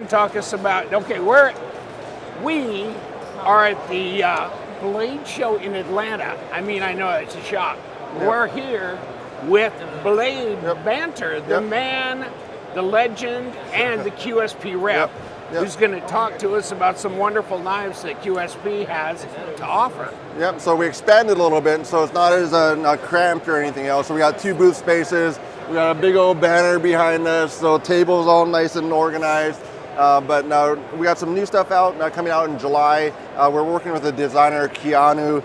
talk us about, okay, we are at the Blade Show in Atlanta. I mean, I know it's a shop. Yep. We're here with Blade Yep. Banter, the Yep. man, the legend, and the QSP rep, Yep. who's going to talk to us about some wonderful knives that QSP has to offer. Yep, so we expanded a little bit, so it's not as cramped or anything else. So we got 2 booth spaces. We got a big old banner behind us, so tables all nice and organized. But now we got some new stuff out, coming out in July. We're working with a designer, Keanu.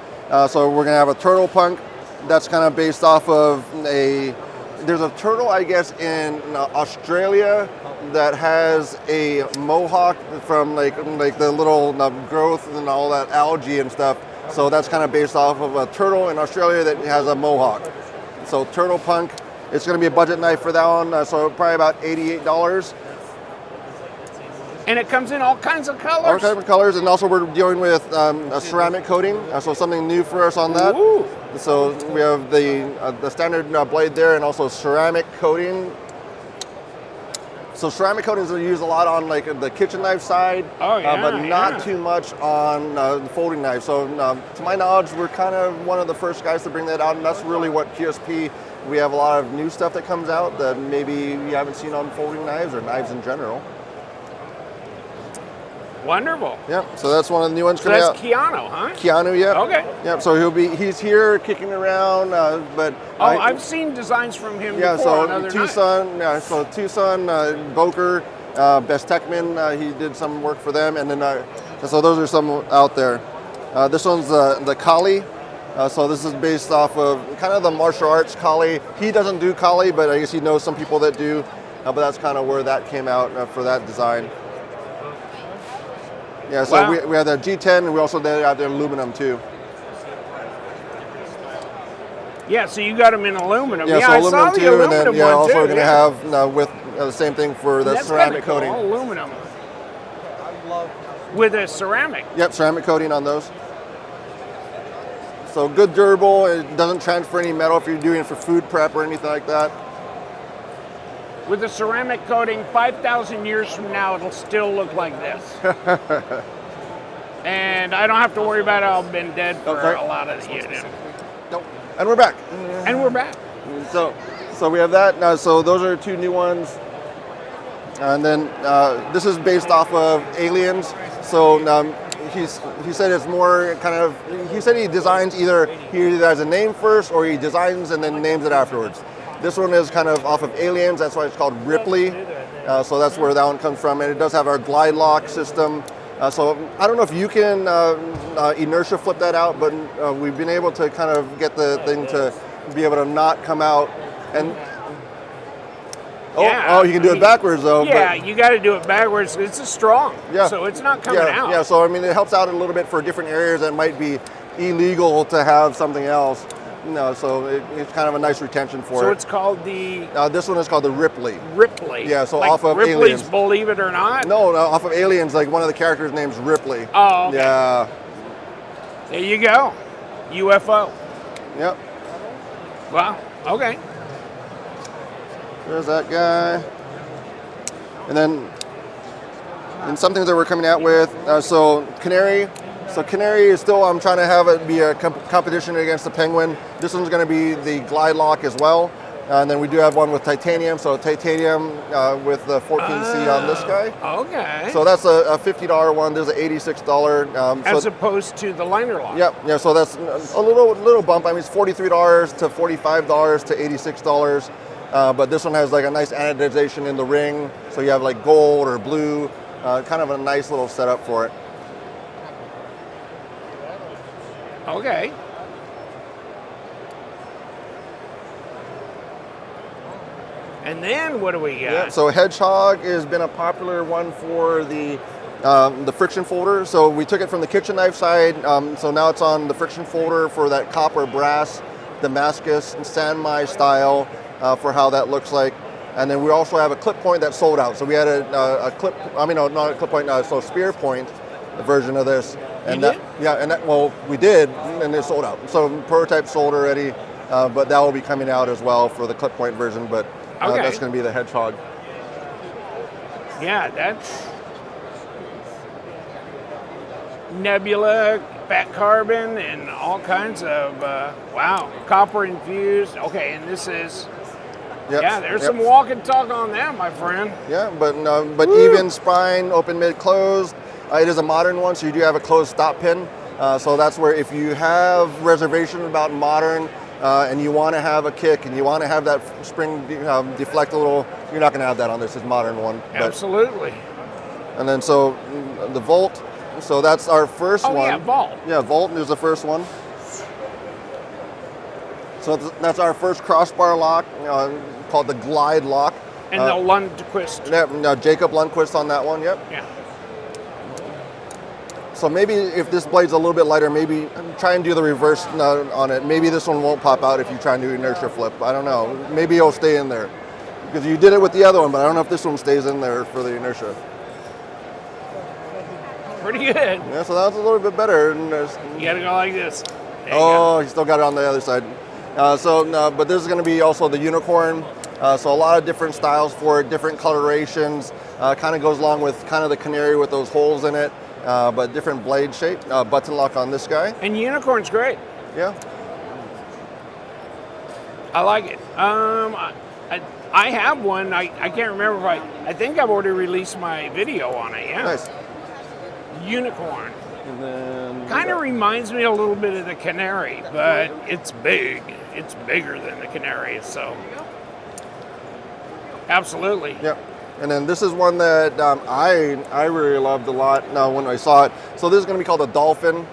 So we're gonna have a turtle punk that's kind of based off of there's a turtle, I guess, in Australia that has a mohawk from like the little growth and all that algae and stuff. So that's kind of based off of a turtle in Australia that has a mohawk. So turtle punk, it's going to be a budget knife for that one. So probably about $88. And it comes in all kinds of colors. All kinds of colors, and also we're dealing with a ceramic coating, so something new for us on that. Ooh. So we have the standard blade there, and also ceramic coating. So ceramic coatings are used a lot on like the kitchen knife side, but not too much on the folding knife. So to my knowledge, we're kind of one of the first guys to bring that out, and that's really what QSP. We have a lot of new stuff that comes out that maybe you haven't seen on folding knives or knives in general. Wonderful. Yep. So that's one of the new ones So coming that's out. Keanu, huh? Keanu, yep. Okay. Yep. So he's here kicking around, but I've seen designs from him yeah. before on So other Tucson, Boker, Best Techman, he did some work for them, and then so those are some out there. This one's the Kali. So this is based off of kind of the martial arts Kali. He doesn't do Kali, but I guess he knows some people that do. But that's kind of where that came out for that design. Yeah, so Wow. we have the G10, and we also have the aluminum too. Yeah, so you got them in aluminum. Yeah, so I aluminum saw the too, aluminum and then one also too. we're going to have with the same thing for the That's ceramic kinda cool, coating. aluminum. With a ceramic. Yep, ceramic coating on those. So good, durable. It doesn't transfer any metal if you're doing it for food prep or anything like that. With a ceramic coating, 5,000 years from now, it'll still look like this. And I don't have to worry about it. I've been dead for Okay. a lot of the years. Nope. And we're back. And we're back. So we have that. So those are 2 new ones. And then this is based off of Aliens. So he said it's more kind of, he said he designs he either has a name first or he designs and then names it afterwards. This one is kind of off of Aliens, that's why it's called Ripley. So that's where that one comes from. And it does have our glide lock system. So I don't know if you can inertia flip that out, but we've been able to kind of get the thing to be able to not come out. And you can do it backwards though. Yeah, you got to do it backwards. It's a strong, so it's not coming out. Yeah, so I mean, it helps out a little bit for different areas that might be illegal to have something else. So it's kind of a nice retention for it. So it's called the... this one is called the Ripley. Ripley. Yeah, so like off of Ripley's Aliens. Believe It or Not? No, off of Aliens, like one of the characters' name's Ripley. Oh, okay. Yeah. There you go. UFO. Yep. Wow, okay. There's that guy. And then some things that we're coming out with. So Canary. So Canary is still, I'm trying to have it be a competition against the Penguin. This one's going to be the glide lock as well. And then we do have one with titanium. So titanium with the 14C on this guy. Okay. So that's a $50 one. There's an $86. As opposed to the liner lock. Yep. Yeah. So that's a little bump. I mean, it's $43 to $45 to $86. But this one has like a nice anodization in the ring. So you have like gold or blue. Kind of a nice little setup for it. Okay. And then what do we got? Yeah, so Hedgehog has been a popular one for the friction folder. So we took it from the kitchen knife side. So now it's on the friction folder for that copper brass Damascus Sanmai style for how that looks like. And then we also have a clip point that's sold out. So we had a clip, not a clip point, so spear point version of this. And we did, and it sold out. So prototype sold already, but that will be coming out as well for the clip point version. But that's going to be the Hedgehog. Yeah, that's Nebula, fat carbon, and all kinds of, wow, copper infused. Okay, and this is, Yep. yeah, there's Yep. some walk and talk on that, my friend. Yeah, but even spine, open, mid, closed. It is a modern one, so you do have a closed stop pin. So that's where if you have reservations about modern and you want to have a kick and you want to have that spring deflect a little, you're not going to have that on this. It's modern one. Absolutely. And then so the Volt. So that's our first one. Oh yeah, Volt. Yeah, Volt is the first one. So that's our first crossbar lock called the Glide lock. And the Lundquist. Yeah, Jacob Lundquist on that one. Yep. Yeah. So maybe if this blade's a little bit lighter, maybe try and do the reverse on it. Maybe this one won't pop out if you try and do inertia flip. I don't know. Maybe it'll stay in there. Because you did it with the other one, but I don't know if this one stays in there for the inertia. Pretty good. Yeah, so that's a little bit better. And You gotta go like this. There you oh, you still got it on the other side. But this is going to be also the Unicorn. So a lot of different styles for it, different colorations. Kind of goes along with kind of the Canary with those holes in it. But different blade shape. Button lock on this guy. And Unicorn's great. Yeah. I like it. I have one. I can't remember if I think I've already released my video on it. Yeah. Nice. Unicorn. And then Kind of reminds me a little bit of the Canary, but it's big. It's bigger than the Canary, so absolutely. Yep. And then this is one that I really loved a lot when I saw it. So this is going to be called a Dolphin.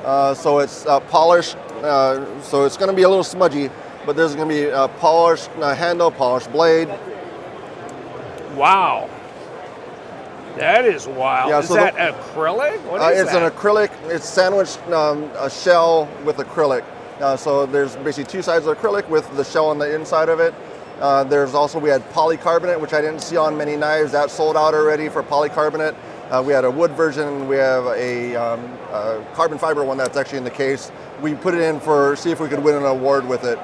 So it's polished. So it's going to be a little smudgy, but there's going to be a polished handle, polished blade. Wow. That is wild. Yeah, is so that acrylic? What is it's that? an acrylic. It's sandwiched a shell with acrylic. So there's basically two sides of acrylic with the shell on the inside of it. There's also, we had polycarbonate, which I didn't see on many knives. That sold out already for polycarbonate. We had a wood version. We have a carbon fiber one that's actually in the case. We put it in for see if we could win an award with it.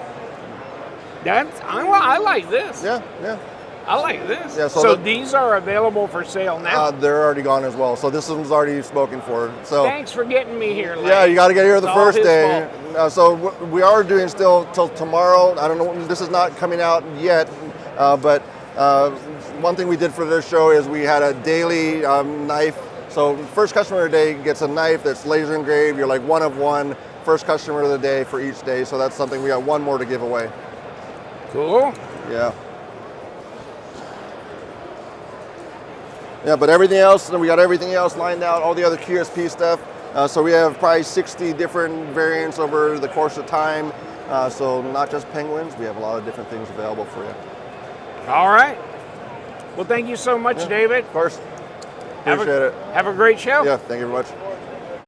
I like this. Yeah, yeah. I like this. Yeah, so these are available for sale now. They're already gone as well. So this one's already spoken for. So thanks for getting me here. Yeah, you got to get here the It's first all his day. fault. So we are doing still till tomorrow. I don't know. This is not coming out yet, but one thing we did for this show is we had a daily knife. So first customer of the day gets a knife that's laser engraved. You're like one of one. First customer of the day for each day. So that's something we got one more to give away. Cool. Yeah. Yeah, but everything else, we got everything else lined out, all the other QSP stuff. So we have probably 60 different variants over the course of time. So not just penguins, we have a lot of different things available for you. All right. Well, thank you so much, David. Of course. Appreciate it. Have a great show. Yeah, thank you very much.